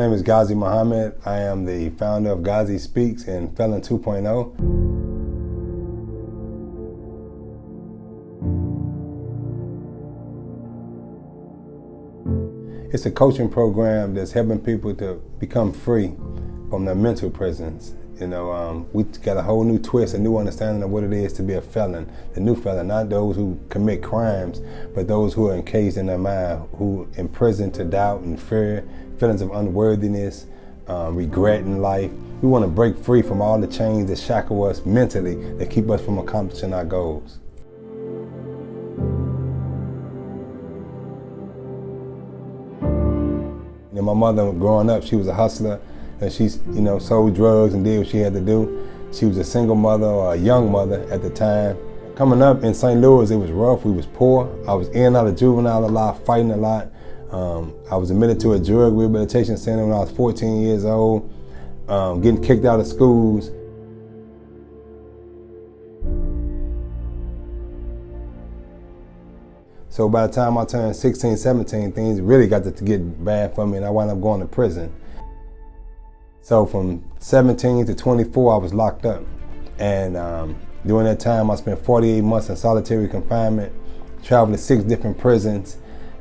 name is Ghazi Muhammad. I am the founder of Ghazi Speaks and F.E.L.O.N. 2.0. It's a coaching program that's helping people to become free from their mental prisons. We got a whole new twist, a new understanding of what it is to be a felon, the new felon, not those who commit crimes, but those who are encaged in their mind, who imprisoned to doubt and fear, feelings of unworthiness, regret in life. We want to break free from all the chains that shackle us mentally, that keep us from accomplishing our goals. My mother, growing up, she was a hustler, and she, sold drugs and did what she had to do. She was a single mother or a young mother at the time. Coming up in St. Louis, it was rough. We was poor. I was in and out of juvenile a lot, fighting a lot. I was admitted to a drug rehabilitation center when I was 14 years old, getting kicked out of schools. So by the time I turned 16, 17, things really got to get bad for me, and I wound up going to prison. So from 17 to 24, I was locked up. And during that time, I spent 48 months in solitary confinement, traveled to 6 different prisons.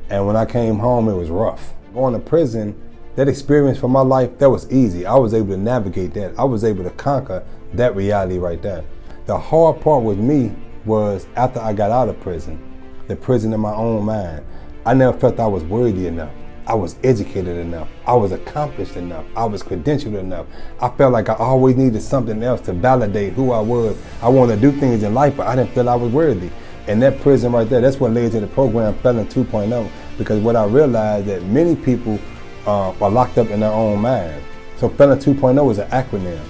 And when I came home, it was rough. Going to prison, that experience for my life, that was easy. I was able to navigate that. I was able to conquer that reality right there. The hard part with me was after I got out of prison, the prison in my own mind. I never felt I was worthy enough. I was educated enough. I was accomplished enough. I was credentialed enough. I felt like I always needed something else to validate who I was. I wanted to do things in life, but I didn't feel I was worthy. And that prison right there, that's what led to the program F.E.L.O.N. 2.0, because what I realized that many people are locked up in their own mind. So F.E.L.N. 2.0 is an acronym.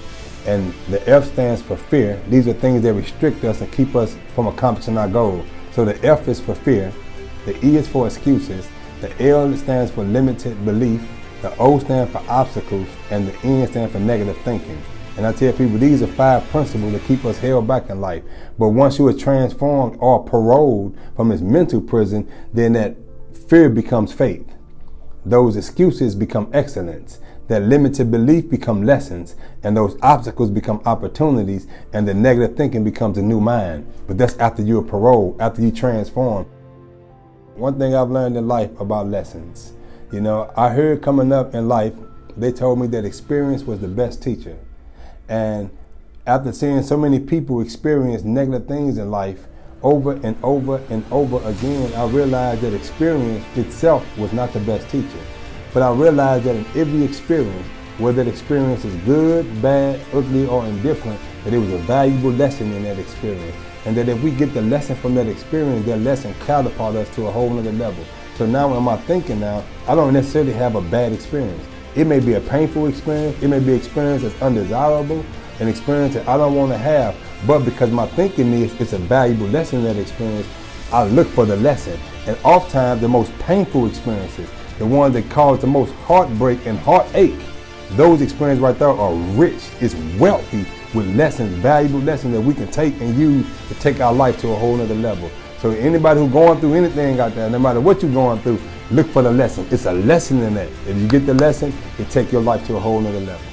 And the F stands for fear. These are things that restrict us and keep us from accomplishing our goals. So the F is for fear, the E is for excuses, the L stands for limited belief, the O stands for obstacles, and the N stands for negative thinking. And I tell people these are 5 principles that keep us held back in life. But once you are transformed or paroled from this mental prison, then that fear becomes faith. Those excuses become excellence. That limited belief become lessons, and those obstacles become opportunities, and the negative thinking becomes a new mind. But that's after you're paroled, after you transform. One thing I've learned in life about lessons, I heard coming up in life, they told me that experience was the best teacher. And after seeing so many people experience negative things in life over and over and over again, I realized that experience itself was not the best teacher. But I realized that in every experience, whether that experience is good, bad, ugly, or indifferent, that it was a valuable lesson in that experience. And that if we get the lesson from that experience, that lesson catapults us to a whole nother level. So now in my thinking now, I don't necessarily have a bad experience. It may be a painful experience, it may be an experience that's undesirable, an experience that I don't want to have, but because my thinking is it's a valuable lesson in that experience, I look for the lesson. And oftentimes the most painful experiences, the ones that cause the most heartbreak and heartache, those experiences right there are rich, it's wealthy with lessons, valuable lessons that we can take and use to take our life to a whole nother level. So anybody who's going through anything out there, no matter what you're going through, look for the lesson. It's a lesson in that. If you get the lesson, it take your life to a whole nother level.